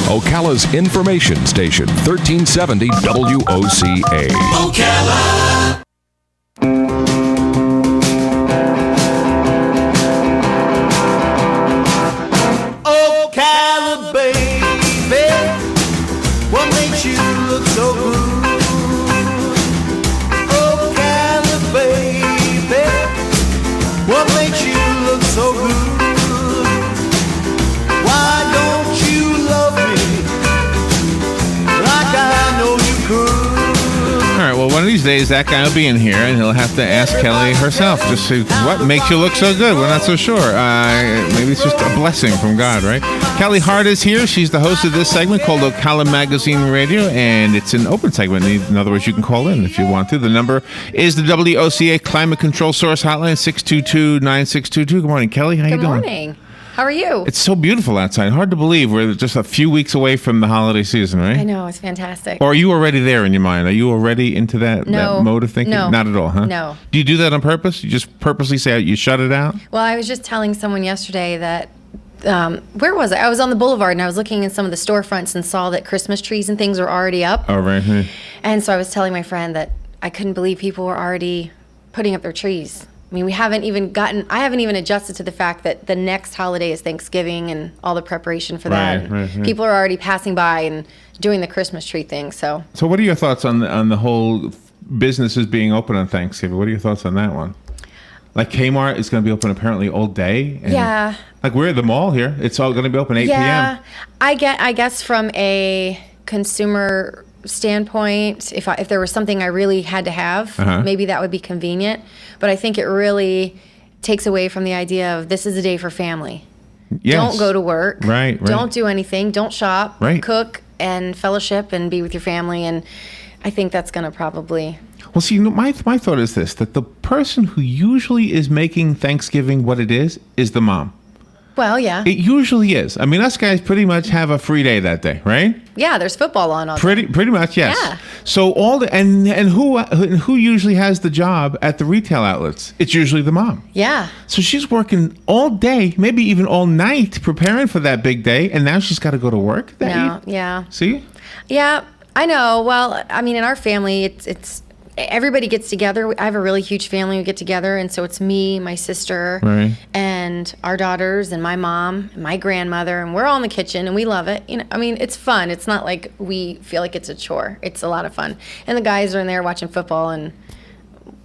Ocala's information station, 1370 WOCA. Ocala. Ocala, baby, what makes you look so good? Ocala, baby, what makes you look so good? Why don't you love me like I know you could? All right, well, one of these days, that guy will be in here, and he'll have to ask Kelly herself, just say, what makes you look so good? We're not so sure. Maybe it's just a blessing from God, right? Kelly Hart is here. She's the host of this segment called Ocala Magazine Radio, and it's an open segment. In other words, you can call in if you want to. The number is the WOCA Climate Control Source Hotline, 622-9622. Good morning, Kelly. How you doing? Good morning. How are you? It's so beautiful outside. Hard to believe we're just a few weeks away from the holiday season, right? I know, it's fantastic. Or are you already there in your mind? Are you already into that mode of thinking? No. Not at all, huh? No. Do you do that on purpose? You just purposely say you shut it out? Well, I was just telling someone yesterday that, where was I? I was on the boulevard and I was looking in some of the storefronts and saw that Christmas trees and things were already up. Oh, right. Hmm. And so I was telling my friend that I couldn't believe people were already putting up their trees. I mean, I haven't even adjusted to the fact that the next holiday is Thanksgiving and all the preparation for that. Right. People are already passing by and doing the Christmas tree thing, so. So what are your thoughts on the whole businesses being open on Thanksgiving? What are your thoughts on that one? Like Kmart is going to be open apparently all day. And yeah. Like we're at the mall here. It's all going to be open 8 yeah, p.m. I guess from a consumer standpoint, if there was something I really had to have, maybe that would be convenient. But I think it really takes away from the idea of this is a day for family. Yes. Don't go to work. Right. Don't do anything. Don't shop. Right. Cook and fellowship and be with your family. And I think that's going to probably... Well, see, my thought is this, that the person who usually is making Thanksgiving what it is the mom. Well, yeah. It usually is. I mean, us guys pretty much have a free day that day, right? Yeah, there's football on all Pretty much, yes. Yeah. So who usually has the job at the retail outlets? It's usually the mom. Yeah. So she's working all day, maybe even all night, preparing for that big day, and now she's got to go to work. Yeah. See? Yeah, I know. Well, I mean, in our family, it's everybody gets together. I have a really huge family. We get together, and so it's me, my sister, right, and our daughters, and my mom, and my grandmother, and we're all in the kitchen, and we love it. You know, I mean, it's fun. It's not like we feel like it's a chore. It's a lot of fun. And the guys are in there watching football and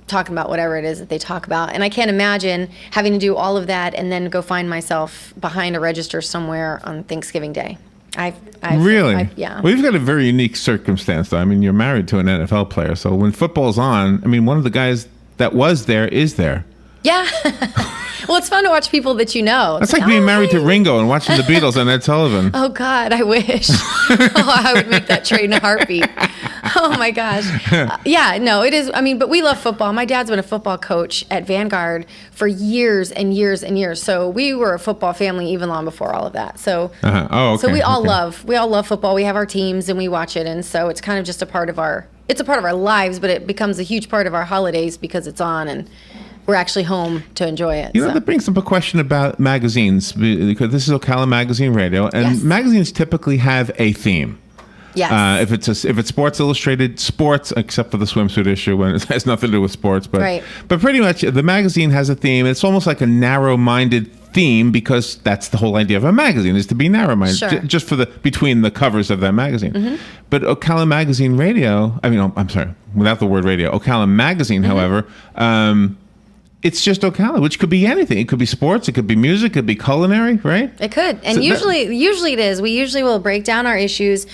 talking about whatever it is that they talk about. And I can't imagine having to do all of that and then go find myself behind a register somewhere on Thanksgiving Day. Really? Yeah. Well, you've got a very unique circumstance, though. I mean, you're married to an NFL player, so when football's on, I mean, one of the guys that was there is there. Yeah. Well, it's fun to watch people that you know. That's like being married to Ringo and watching the Beatles on Ed Sullivan. Oh, God, I wish. I would make that trade in a heartbeat. Oh, my gosh. Yeah, no, it is. I mean, but we love football. My dad's been a football coach at Vanguard for years and years and years. So we were a football family even long before all of that. So, Oh, okay. So we all love football. We have our teams and we watch it. And so it's kind of just a part of our lives, but it becomes a huge part of our holidays because it's on and we're actually home to enjoy it. You know, that brings up a question about magazines, because this is Ocala Magazine Radio, and Yes. magazines typically have a theme. Yes. If it's Sports Illustrated, sports, except for the swimsuit issue when it has nothing to do with sports, but Right. but pretty much the magazine has a theme. It's almost like a narrow-minded theme because that's the whole idea of a magazine, is to be narrow-minded, Sure. just for between the covers of that magazine. Mm-hmm. But Ocala Magazine Radio, I'm sorry, without the word radio, Ocala Magazine, Mm-hmm. however. It's just Ocala, which could be anything. It could be sports, it could be music, it could be culinary, right? It could. And So usually it is. We usually will break down our issues.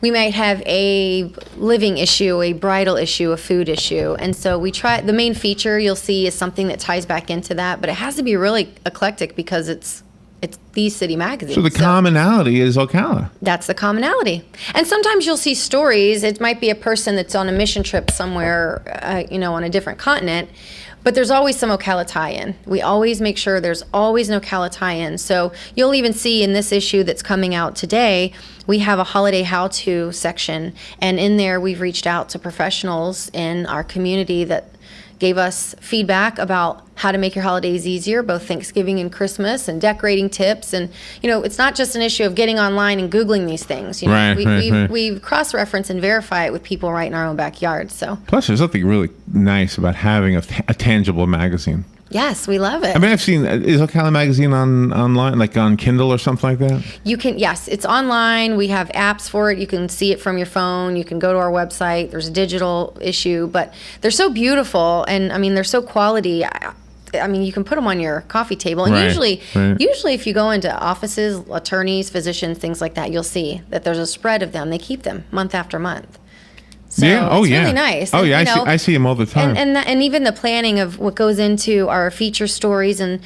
We might have a living issue, a bridal issue, a food issue. And so we try, the main feature you'll see is something that ties back into that, but it has to be really eclectic because it's the city magazine. So the commonality is Ocala. That's the commonality. And sometimes you'll see stories. It might be a person that's on a mission trip somewhere, on a different continent. But there's always some Ocala tie-in. We always make sure there's always an Ocala tie-in. So you'll even see in this issue that's coming out today, we have a holiday how-to section. And in there, we've reached out to professionals in our community that gave us feedback about how to make your holidays easier, both Thanksgiving and Christmas, and decorating tips. And, it's not just an issue of getting online and Googling these things. We cross-reference and verify it with people right in our own backyard. So Plus, there's something really nice about having a tangible magazine. yes, we love it. I mean, I've seen, is Ocala Magazine online, like on Kindle or something like that? You can, yes, it's online. We have apps for it. You can see it from your phone. You can go to our website. There's a digital issue, but they're so beautiful, and I mean, they're so quality. I mean, you can put them on your coffee table, and usually if you go into offices, attorneys, physicians, things like that, you'll see that there's a spread of them. They keep them month after month. So it's really nice. Oh, and, yeah, I see them all the time. And even the planning of what goes into our feature stories, and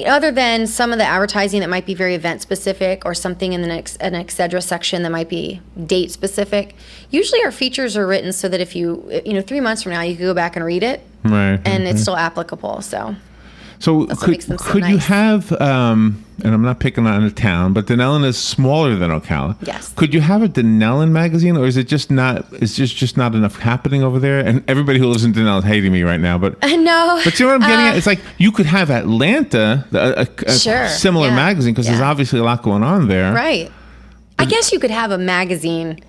other than some of the advertising that might be very event specific, or something in an etc. section that might be date specific, usually our features are written so that if 3 months from now, you can go back and read it, and it's still applicable. So that's what makes them so could you nice. have, and I'm not picking on a town, but Denellen is smaller than Ocala. Yes. Could you have a Denellen magazine, or is it just not? Is just not enough happening over there? And everybody who lives in Denellen is hating me right now, but no. But you know what I'm getting at? It's like you could have Atlanta, a Sure, similar yeah, magazine, because there's obviously a lot going on there. Right. I guess you could have a magazine.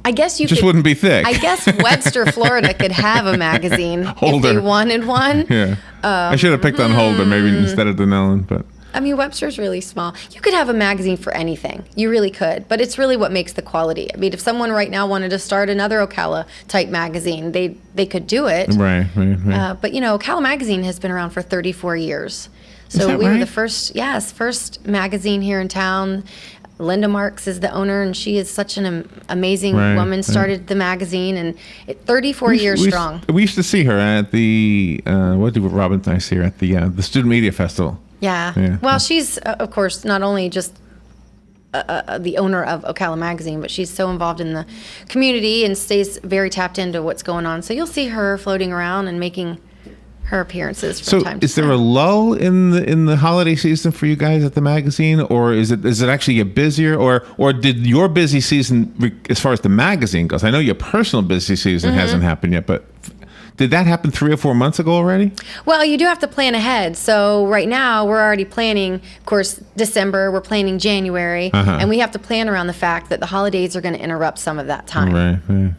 I guess you Just could, wouldn't be thick. I guess Webster, Florida could have a magazine if they wanted one. Yeah. I should have picked on Holder maybe instead of Denellen, but. I mean, Webster's really small. You could have a magazine for anything. You really could. But it's really what makes the quality. I mean, if someone right now wanted to start another Ocala type magazine, they could do it. Right. But Ocala Magazine has been around for 34 years. So Is that we were right? the first magazine here in town. Linda Marks is the owner, and she is such an amazing woman. Started the magazine, and 34 years strong. We used to see her at the what did Robin and I see her at the Student Media Festival. Yeah. Well, she's of course not only just the owner of Ocala Magazine, but she's so involved in the community and stays very tapped into what's going on. So you'll see her floating around and making her appearances from time to time. So is there a lull in the holiday season for you guys at the magazine, or is it actually get busier, or did your busy season, as far as the magazine goes, I know your personal busy season hasn't happened yet, but did that happen 3 or 4 months ago already? Well, you do have to plan ahead. So right now we're already planning, of course, December, we're planning January, and we have to plan around the fact that the holidays are going to interrupt some of that time. Right.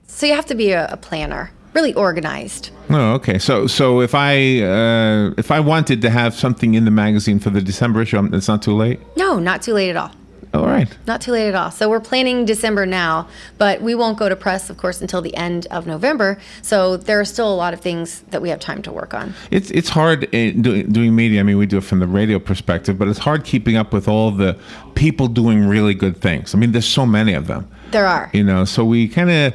So you have to be a planner. Really organized. Oh, okay. So if I wanted to have something in the magazine for the December issue, it's not too late? No, not too late at all. All right. Not too late at all. So we're planning December now, but we won't go to press, of course, until the end of November. So there are still a lot of things that we have time to work on. It's hard doing media. I mean, we do it from the radio perspective, but it's hard keeping up with all the people doing really good things. I mean, there's so many of them. There are. So we kind of,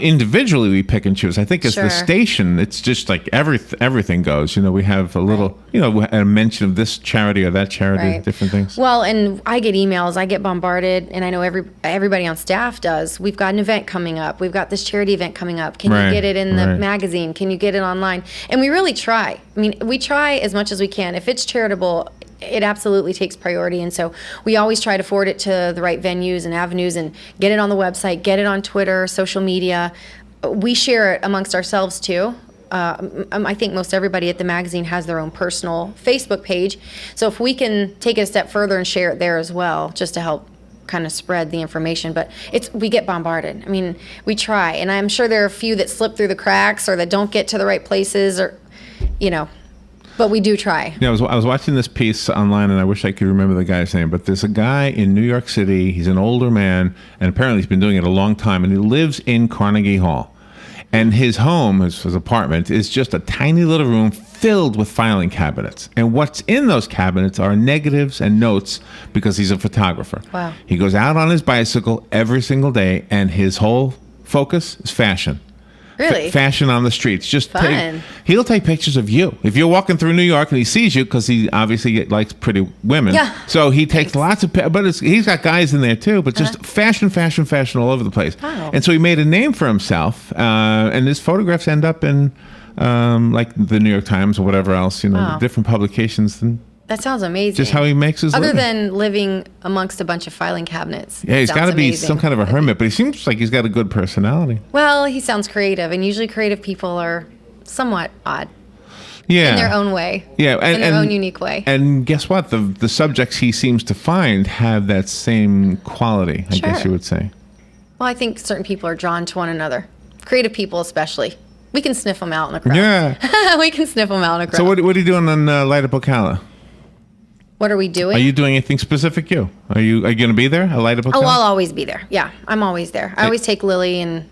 individually we pick and choose. I think as the station, it's just like everything goes. We have a little, a mention of this charity or that charity, different things. Well, and I get emails, I get bombarded, and I know everybody on staff does. We've got an event coming up. We've got this charity event coming up. Can you get it in the magazine? Can you get it online? And we really try. I mean, we try as much as we can. If it's charitable, it absolutely takes priority, and so we always try to forward it to the right venues and avenues and get it on the website, get it on Twitter, social media. We share it amongst ourselves too. I think most everybody at the magazine has their own personal Facebook page, so if we can take it a step further and share it there as well, just to help kind of spread the information. But we get bombarded. I mean, we try, and I'm sure there are a few that slip through the cracks or that don't get to the right places, or but we do try. Yeah, I was watching this piece online, and I wish I could remember the guy's name, but there's a guy in New York City. He's an older man, and apparently he's been doing it a long time, and he lives in Carnegie Hall. And his home, his apartment, is just a tiny little room filled with filing cabinets. And what's in those cabinets are negatives and notes, because he's a photographer. Wow. He goes out on his bicycle every single day, and his whole focus is fashion. Really? Fashion on the streets. Just Fun. He'll take pictures of you. If you're walking through New York and he sees you, because he obviously likes pretty women. Yeah. So he takes lots of, but he's got guys in there too, but just fashion all over the place. Wow. And so he made a name for himself, and his photographs end up in like the New York Times or whatever else, different publications. And that sounds amazing. just how he makes his Other living. than living amongst a bunch of filing cabinets. Yeah, he's got to be amazing. some kind of a hermit, but he seems like he's got a good personality. Well, he sounds creative, and usually creative people are somewhat odd Yeah. in their own way. Yeah, in their own unique way. And guess what? The subjects he seems to find have that same quality, I guess Sure. you would say. Well, I think certain people are drawn to one another. Creative people, especially. We can sniff them out in a crowd. Yeah. We can sniff them out in a crowd. So what are you doing on Light Up Ocala? What are we doing? Are you doing anything specific? Are you going to be there? A Light Up Ocala? Oh, I'll always be there. Yeah, I'm always there. I always take Lily and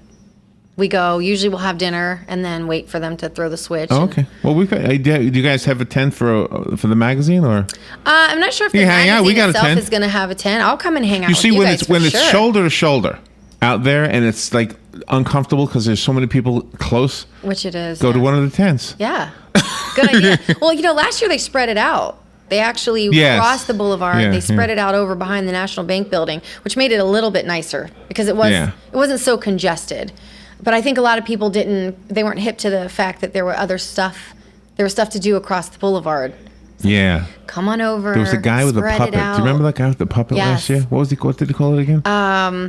we go. Usually we'll have dinner and then wait for them to throw the switch. Oh, and- okay. Well, do you guys have a tent for the magazine or? I'm not sure if the You hang out, we magazine got a itself tent. is going to have a tent. I'll come and hang out You with see you when guys it's when for it's sure. shoulder to shoulder out there and it's like uncomfortable because there's so many people close. Which it is. Go to yeah. one of the tents. Yeah. Good idea. Well, last year they spread it out. They actually Yes. crossed the boulevard. Yeah, They spread yeah. it out over behind the National Bank building, which made it a little bit nicer because it wasn't so congested. But I think a lot of people they weren't hip to the fact that there was stuff to do across the boulevard. Yeah. Come on over. There was a guy with a spread it puppet. Do you out. remember that guy with the puppet last Yes. year? What did he call it again?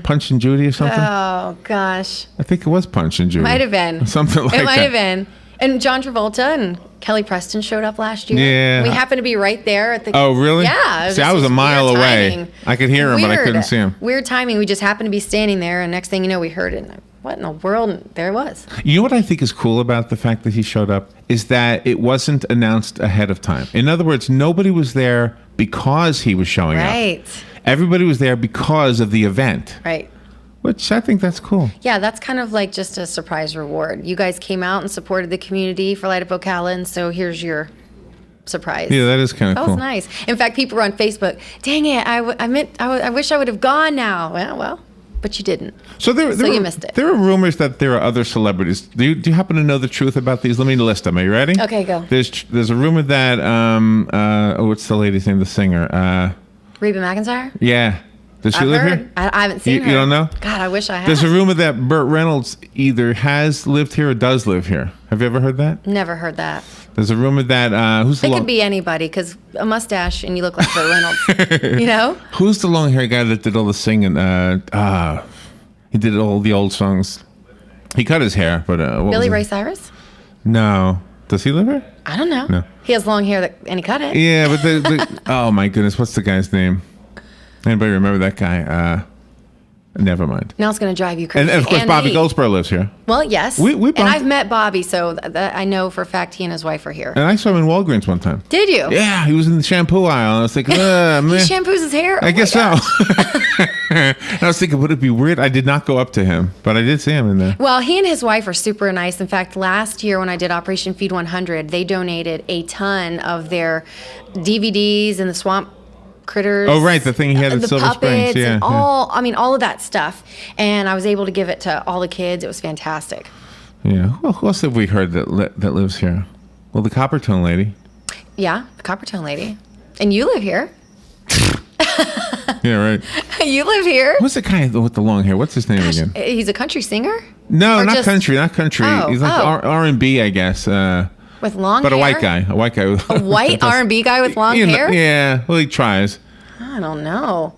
Punch and Judy or something? Oh gosh, I think it was Punch and Judy. might have been Something like that. It might have been. And John Travolta and Kelly Preston showed up last year. Yeah. We happened to be right there at the. Oh, really? Yeah. See, I was a mile weird away. timing. I could hear him, but I couldn't see him. Weird timing. We just happened to be standing there, and next thing you know, we heard it. And what in the world? And there it was. You know what I think is cool about the fact that he showed up is that it wasn't announced ahead of time. In other words, nobody was there because he was showing Right. up. Everybody was there because of the event, Right. which I think that's cool. Yeah, that's kind of like just a surprise reward. You guys came out and supported the community for Light Up Ocala, and so here's your surprise. Yeah, that is kind That of was cool. nice. In fact, people were on Facebook. Dang it! I wish I would have gone now. Well, but you didn't. So you missed it. There are rumors that there are other celebrities. Do you happen to know the truth about these? Let me list them. Are you ready? Okay, go. There's a rumor that what's the lady's name? The singer. Reba McEntire. Yeah. Does she I've live heard. here? I haven't seen You her. don't know? God, I wish I had. There's a rumor that Burt Reynolds either has lived here or does live here. Have you ever heard that? Never heard that. There's a rumor that who's the It could be anybody because a mustache and you look like Burt Reynolds. You know? who's the long haired guy that did all the singing? He did all the old songs. He cut his hair, but what was Billy it? Ray Cyrus? No. Does he live here? I don't know. No. He has long hair and he cut it. Yeah, but oh my goodness, what's the guy's name? Anybody remember that guy? Never mind. Now it's going to drive you crazy. And of course, Bobby me. Goldsboro lives here. Well, yes. We and bumped- I've met Bobby, so that I know for a fact he and his wife are here. And I saw him in Walgreens one time. Did you? Yeah, he was in the shampoo aisle. And I was thinking, He man. shampoos his hair? I Oh guess my so. God. And I was thinking, would it be weird? I did not go up to him, but I did see him in there. Well, he and his wife are super nice. In fact, last year when I did Operation Feed 100, they donated a ton of their DVDs and the Swamp Critters. Oh, right, the thing he had at the Silver puppets Springs. Yeah, and all of that stuff. And I was able to give it to all the kids. It was fantastic. Yeah. Who else have we heard that lives here? Well, the Coppertone lady. Yeah, the Coppertone lady. And you live here. Yeah, right. You live here. What's the guy with the long hair? What's his name again? He's a country singer No, or not just- country. Not country. Oh, He's like oh. R&B, I guess. with long But hair. a white guy. A white guy with A white R&B guy with long hair? Yeah. Well, he tries. I don't know.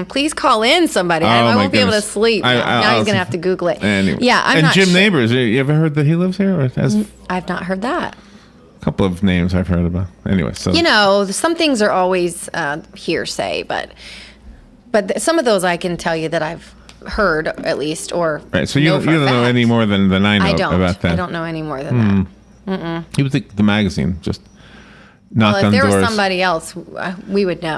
Please call in somebody. Oh, I my won't be able to goodness. sleep. Now I'll he's going see. to have to Google it. Anyway. Yeah, I'm and not Jim sure. Neighbors. You ever heard that he lives here? Or has I've not heard that. a couple of names I've heard about. Anyway, so You know, some things are always hearsay, but some of those I can tell you that I've heard at least, or right. So you know for a don't know fact. any more than I know I don't. about that. I don't know any more than that. He was the magazine. Just knock Well, if on there doors. was somebody else, we would know.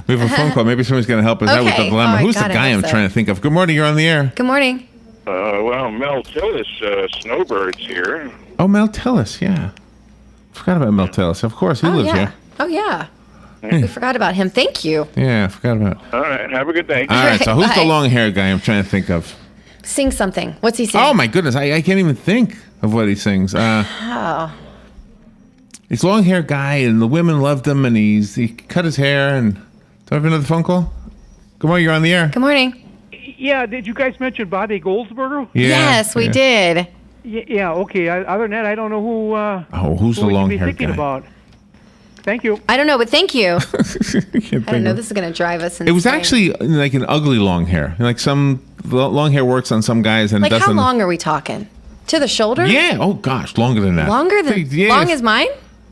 We have a phone call. Maybe somebody's going to help us out with the Okay. dilemma. All right, Who's the God, I guy hope I'm so. trying to think of? Good morning. You're on the air. Good morning. Well, Mel Tillis, Snowbirds here. Oh, Mel Tillis. Yeah. Forgot about Mel Tillis. Of course, he lives yeah. here. Oh, yeah. We forgot about him. Thank you. Yeah, I forgot about it. All right, have a good day. All right, so who's the Bye. long-haired guy I'm trying to think of? Sing something. What's he saying? Oh, my goodness. I can't even think of what he sings. He's a long-haired guy, and the women loved him, and he cut his hair. And do I have another phone call? Good morning. You're on the air. Good morning. Yeah, did you guys mention Bobby Goldsboro? Yeah, Yes, we yeah. did. Yeah, okay. Other than that, I don't know who. Oh, who's the who we should be long-haired thinking guy? about. Thank you. I don't know, but thank you. I can't think I don't know. of- This is going to drive us insane. It was actually like an ugly long hair. Like some long hair works on some guys and Like, doesn't. how long are we talking? To the shoulder? Yeah. Oh gosh, longer than that. Longer than Yeah. long as mine?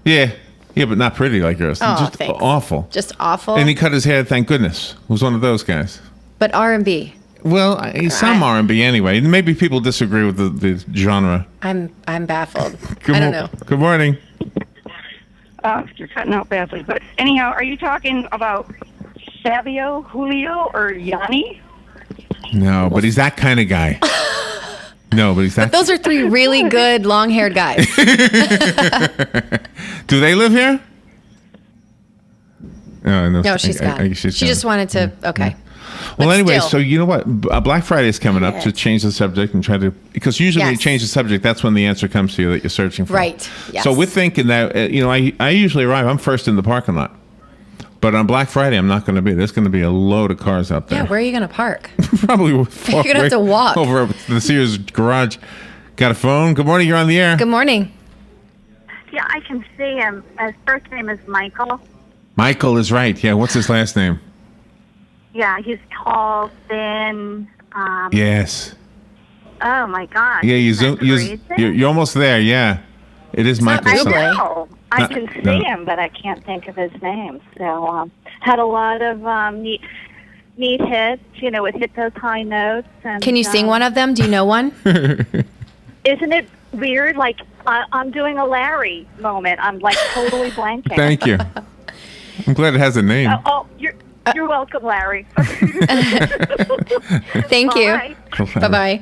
Yeah. Yeah, but not pretty like yours. Oh, Just thanks. awful. Just awful. And he cut his hair. Thank goodness. Was one of those guys. But R&B. Well, some R&B anyway. Maybe people disagree with the genre. I'm baffled. Good I don't know. Good morning. You're cutting out badly. But anyhow, are you talking about Savio, Julio, or Yanni? No, but he's that kind of guy. No, but he's that. Those are three really good long-haired guys. Do they live here? No, she's gone. She just wanted to. Okay. Well, But anyway, still. so you know what? Black Friday is coming up to Yes. change the subject and try to, because usually when you Yes. change the subject, that's when the answer comes to you that you're searching for. Right. Yes. So we're thinking that, I usually arrive, I'm first in the parking lot. But on Black Friday, I'm not going to be. There's going to be a load of cars out there. Yeah, where are you going to park? Probably You're gonna have to walk. over the Sears garage. Got a phone? Good morning, you're on the air. Good morning. Yeah, I can see him. His first name is Michael. Michael is right. Yeah, what's his last name? Yeah, he's tall, thin. Yes. Oh my God. Yeah, you're almost there. Yeah, it is Michael. I So- know. I can see no. him, but I can't think of his name. So, had a lot of neat hits. With hit those high notes. And, Can you sing one of them? Do you know one? Isn't it weird? Like I'm doing a Larry moment. I'm like totally blanking. Thank you. I'm glad it has a name. You're welcome, Larry. Thank you. Bye. Bye-bye.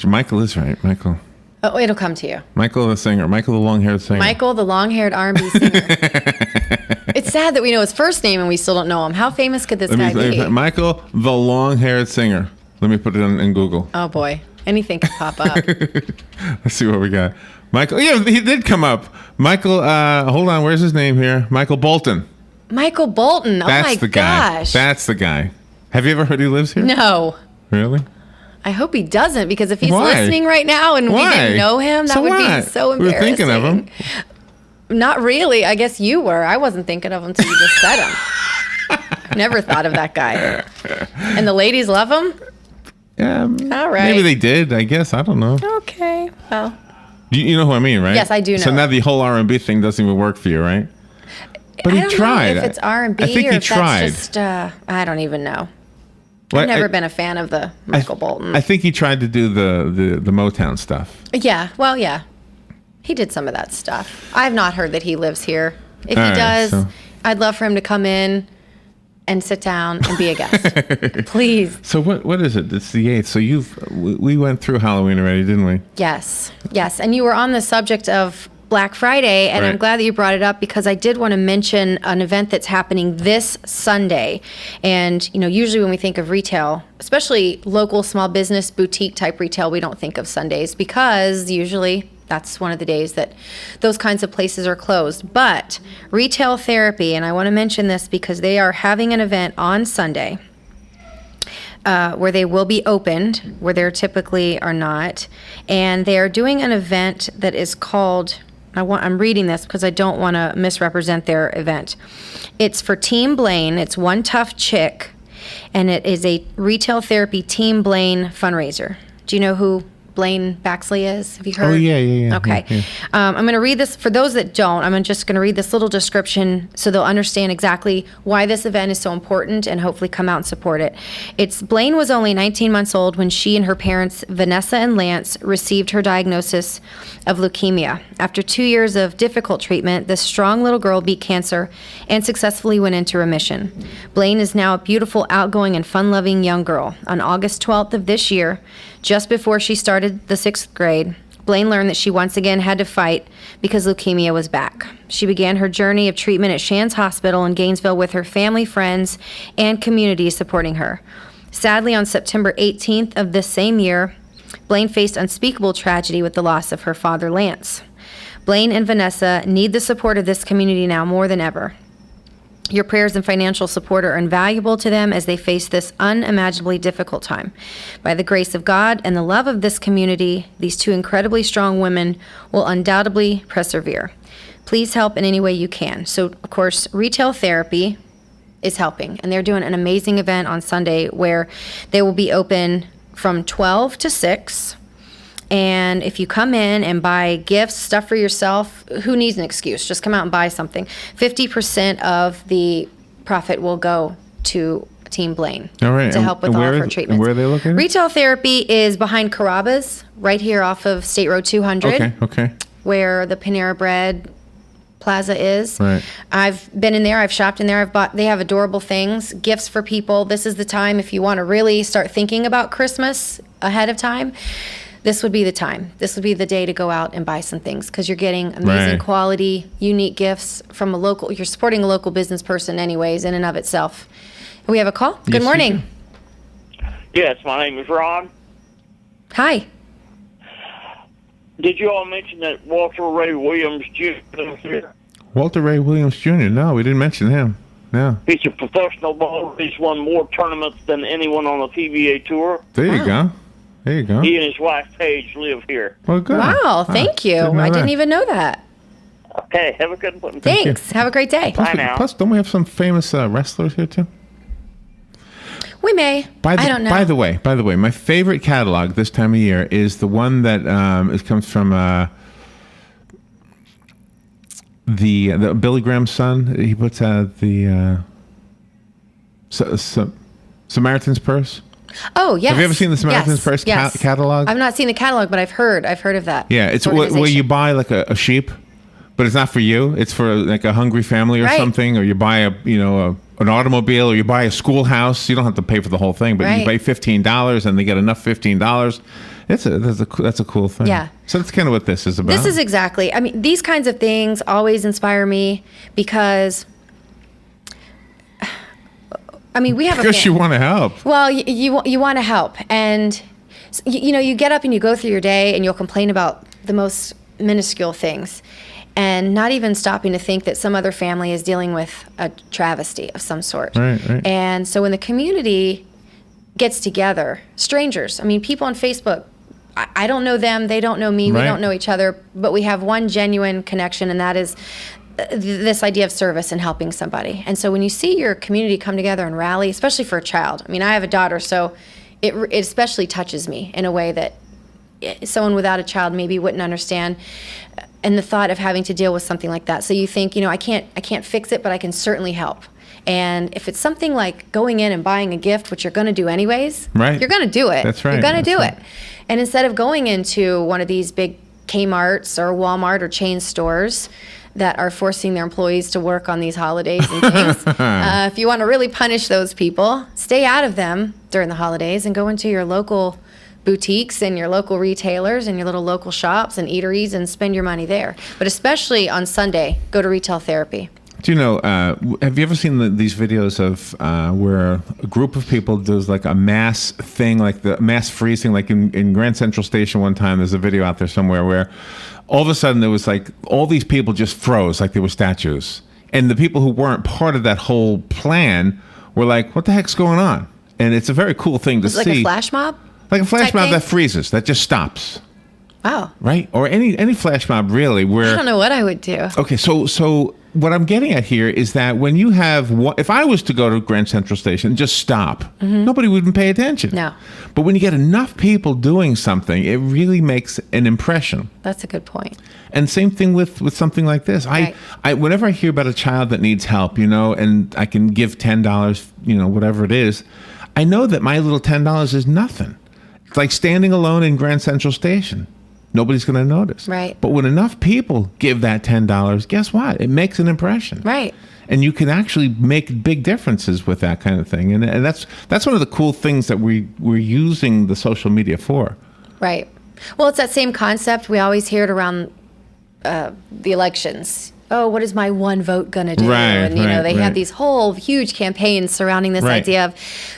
Michael is right. Michael. Oh, it'll come to you. Michael the singer. Michael the long-haired singer. Michael, the long-haired R&B singer. It's sad that we know his first name and we still don't know him. How famous could this guy be? Michael the long-haired singer. Let me put it in Google. Oh, boy. Anything could pop up. Let's see what we got. Michael. Yeah, he did come up. Michael. Hold on. Where's his name here? Michael Bolton. Michael Bolton. Oh, That's my the guy. gosh. That's the guy. Have you ever heard he lives here? No. Really? I hope he doesn't, because if he's Why? listening right now and we Why? didn't know him, that So would what? be so We were embarrassing. thinking of him. Not really. I guess you were. I wasn't thinking of him until you just said him. Never thought of that guy. And the ladies love him? All right. Maybe they did. I guess. I don't know. Okay. Well, You know who I mean, right? Yes, I do So know. now the whole R&B thing doesn't even work for you, right? But I he don't tried. know if it's R&B I think or he if tried. that's just, I don't even know. Well, I've never I- been a fan of the Michael Bolton. I think he tried to do the Motown stuff. Yeah, well, yeah. He did some of that stuff. I have not heard that he lives here. If All he right, does, so- I'd love for him to come in and sit down and be a guest. Please. So what is it? It's the 8th. So we went through Halloween already, didn't we? Yes, yes. And you were on the subject of Black Friday, and I'm Right. glad that you brought it up, because I did want to mention an event that's happening this Sunday. And, usually when we think of retail, especially local small business boutique type retail, we don't think of Sundays, because usually that's one of the days that those kinds of places are closed. But Retail Therapy, and I want to mention this because they are having an event on Sunday where they will be opened, where they typically are not. And they are doing an event that is called, I'm reading this because I don't want to misrepresent their event. It's for Team Blaine. It's One Tough Chick, and it is a Retail Therapy Team Blaine fundraiser. Do you know who Blaine Baxley is? Have you heard? Oh, yeah. Okay. Yeah. I'm going to read this. For those that don't, I'm just going to read this little description so they'll understand exactly why this event is so important and hopefully come out and support it. Blaine was only 19 months old when she and her parents, Vanessa and Lance, received her diagnosis of leukemia. After 2 years of difficult treatment, this strong little girl beat cancer and successfully went into remission. Blaine is now a beautiful, outgoing, and fun-loving young girl. On August 12th of this year, just before she started the 6th grade, Blaine learned that she once again had to fight because leukemia was back. She began her journey of treatment at Shands Hospital in Gainesville with her family, friends, and community supporting her. Sadly, on September 18th of this same year, Blaine faced unspeakable tragedy with the loss of her father, Lance. Blaine and Vanessa need the support of this community now more than ever. Your prayers and financial support are invaluable to them as they face this unimaginably difficult time. By the grace of God and the love of this community, these two incredibly strong women will undoubtedly persevere. Please help in any way you can. So, of course, Retail Therapy is helping, and they're doing an amazing event on Sunday where they will be open from 12 to 6. And if you come in and buy gifts, stuff for yourself, who needs an excuse? Just come out and buy something. 50% of the profit will go to Team Blaine All right. to help with all of her treatments. And where are they located? Retail Therapy is behind Carrabba's, right here off of State Road 200. Okay. Where the Panera Bread Plaza is. Right. I've been in there. I've shopped in there. They have adorable things, gifts for people. This is the time if you want to really start thinking about Christmas ahead of time. This would be the time. This would be the day to go out and buy some things because you're getting amazing quality, unique gifts from a local. You're supporting a local business person, anyways, in and of itself. We have a call. Good morning. Yes, my name is Ron. Hi. Did you all mention that Walter Ray Williams Jr. is here? Walter Ray Williams Jr. No, we didn't mention him. No. He's a professional bowler. He's won more tournaments than anyone on the PBA tour. There you go. There you go. He and his wife Paige live here. Well, good. Wow, thank you. I didn't even know that. Okay, have a good one. Thanks. Have a great day. Bye now. Plus, don't we have some famous wrestlers here too? We may. I don't know. By the way, my favorite catalog this time of year is the one that it comes from the Billy Graham's son. He puts out the Samaritans Purse. Oh, yes. Have you ever seen the Samaritans Purse catalog? I've not seen the catalog, but I've heard of that. Yeah, it's where you buy like a sheep, but it's not for you. It's for like a hungry family or something, or you buy an automobile, or you buy a schoolhouse. You don't have to pay for the whole thing, but you pay $15 and they get enough $15. That's a cool thing. Yeah. So that's kind of what this is about. This is exactly. I mean, these kinds of things always inspire me because, I mean, we have because you want to help. Well, you want to help, and you get up and you go through your day and you'll complain about the most minuscule things. And not even stopping to think that some other family is dealing with a travesty of some sort. Right. And so when the community gets together, strangers, I mean, people on Facebook, I don't know them, they don't know me, we don't know each other, but we have one genuine connection, and that is this idea of service and helping somebody. And so when you see your community come together and rally, especially for a child, I mean, I have a daughter, so it especially touches me in a way that someone without a child maybe wouldn't understand. And the thought of having to deal with something like that. So you think, I can't fix it, but I can certainly help. And if it's something like going in and buying a gift, which you're going to do anyways, you're going to do it. That's right. You're going to do it. And instead of going into one of these big Kmart's or Walmart or chain stores that are forcing their employees to work on these holidays and things, if you want to really punish those people, stay out of them during the holidays and go into your local boutiques and your local retailers and your little local shops and eateries and spend your money there. But especially on Sunday, go to Retail Therapy. Do you know, have you ever seen these videos of where a group of people does like a mass thing, like the mass freezing, like in Grand Central Station one time, there's a video out there somewhere where all of a sudden there was like all these people just froze like they were statues. And the people who weren't part of that whole plan were like, what the heck's going on? And it's a very cool thing to see. Like a flash mob? Like a flash mob that freezes, that just stops. Wow. Right? Or any flash mob, really, where... I don't know what I would do. Okay, so what I'm getting at here is that when you have... if I was to go to Grand Central Station and just stop, nobody would even pay attention. No. But when you get enough people doing something, it really makes an impression. That's a good point. And same thing with something like this. Right. I whenever I hear about a child that needs help, and I can give $10, whatever it is, I know that my little $10 is nothing. It's like standing alone in Grand Central Station. Nobody's going to notice. Right. But when enough people give that $10, guess what? It makes an impression. Right. And you can actually make big differences with that kind of thing. And that's one of the cool things that we're using the social media for. Right. Well, it's that same concept. We always hear it around the elections. Oh, what is my one vote going to do? And, they have these whole huge campaigns surrounding this idea of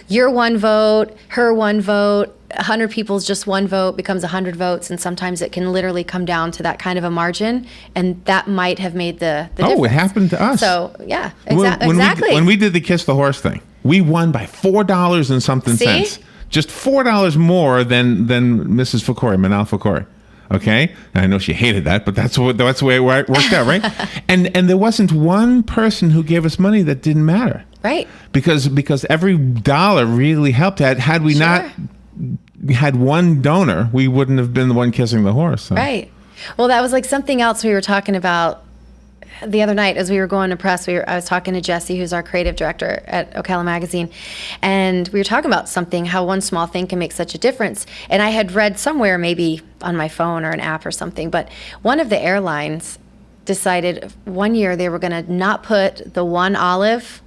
your one vote, her one vote, 100 people's just one vote becomes 100 votes. And sometimes it can literally come down to that kind of a margin. And that might have made the difference. Oh, it happened to us. So, yeah, exactly. When we did the Kiss the Horse thing, we won by $4 and something cents. Just $4 more than Mrs. Fakori, Manal Fakori. Okay, and I know she hated that, but that's the way it worked out, right? and there wasn't one person who gave us money that didn't matter, right? Because every dollar really helped. Had we not had one donor, we wouldn't have been the one kissing the horse. So. Right. Well, that was like something else we were talking about the other night as we were going to press. I was talking to Jesse, who's our creative director at Ocala Magazine, and we were talking about something, how one small thing can make such a difference. And I had read somewhere, maybe on my phone or an app or something, but one of the airlines decided one year they were going to not put the one olive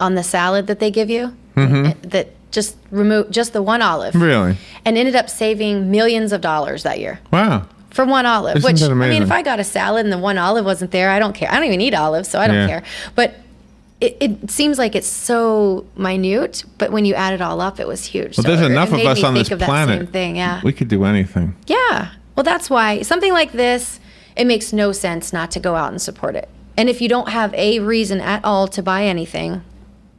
on the salad that they give you, that just remove just the one olive. Really? And ended up saving millions of dollars that year. Wow. For one olive. Isn't Which, that I mean, amazing? if I got a salad and the one olive wasn't there, I don't care. I don't even eat olives, so I don't care. But it seems like it's so minute, but when you add it all up, it was huge. Well, there's enough of us on this That planet. same thing, yeah. We could do anything. Yeah. Well, that's why something like this, it makes no sense not to go out and support it. And if you don't have a reason at all to buy anything,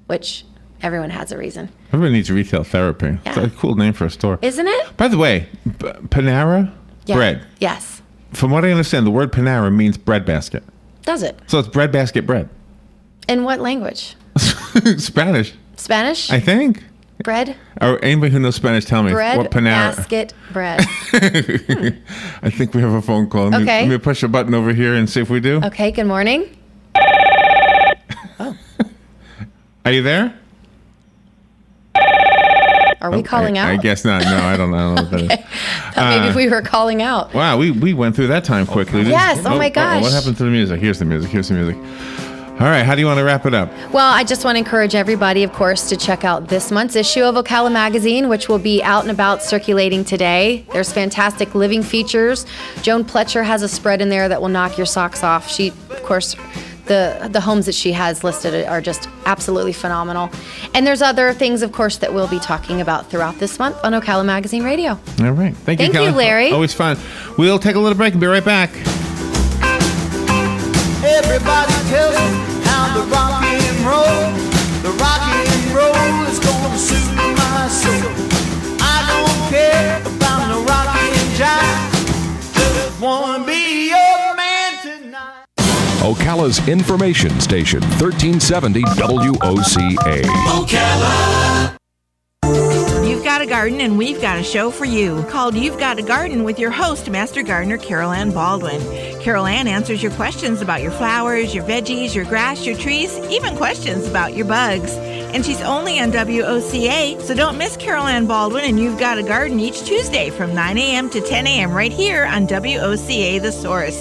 which everyone has a reason. Everyone needs retail therapy. It's a cool name for a store. Isn't it? By the way, Panera bread. Yes. From what I understand, the word Panera means bread basket. Does it? So it's bread basket bread. In what language? Spanish. Spanish? I think. Bread? Or anybody who knows Spanish, tell me Bread what Panera. basket bread. I think we have a phone call. Okay. Let me push a button over here and see if we do. Okay, good morning. Are you there? Are we calling out? I guess not. No, I don't know what that is. Maybe we were calling out. Wow, we went through that time quickly. Yes, oh my gosh. What happened to the music? Here's the music. Here's the music. All right, how do you want to wrap it up? Well, I just want to encourage everybody, of course, to check out this month's issue of Ocala Magazine, which will be out and about circulating today. There's fantastic living features. Joan Pletcher has a spread in there that will knock your socks off. She, of course, the homes that she has listed are just absolutely phenomenal. And there's other things, of course, that we'll be talking about throughout this month on Ocala Magazine Radio. All right. Thank you, Kelly. Larry. Always fun. We'll take a little break and be right back. Everybody tells me how the rock and roll is gonna suit my soul. I don't care about no rock and jive, just wanna be your man tonight. Ocala's information station, 1370 WOCA. Ocala. You've got a garden and we've got a show for you called You've Got a Garden with your host, Master Gardener Carol Ann Baldwin. Carol Ann answers your questions about your flowers, your veggies, your grass, your trees, even questions about your bugs. And she's only on WOCA, so don't miss Carol Ann Baldwin and You've Got a Garden each Tuesday from 9 a.m. to 10 a.m. right here on WOCA The Source.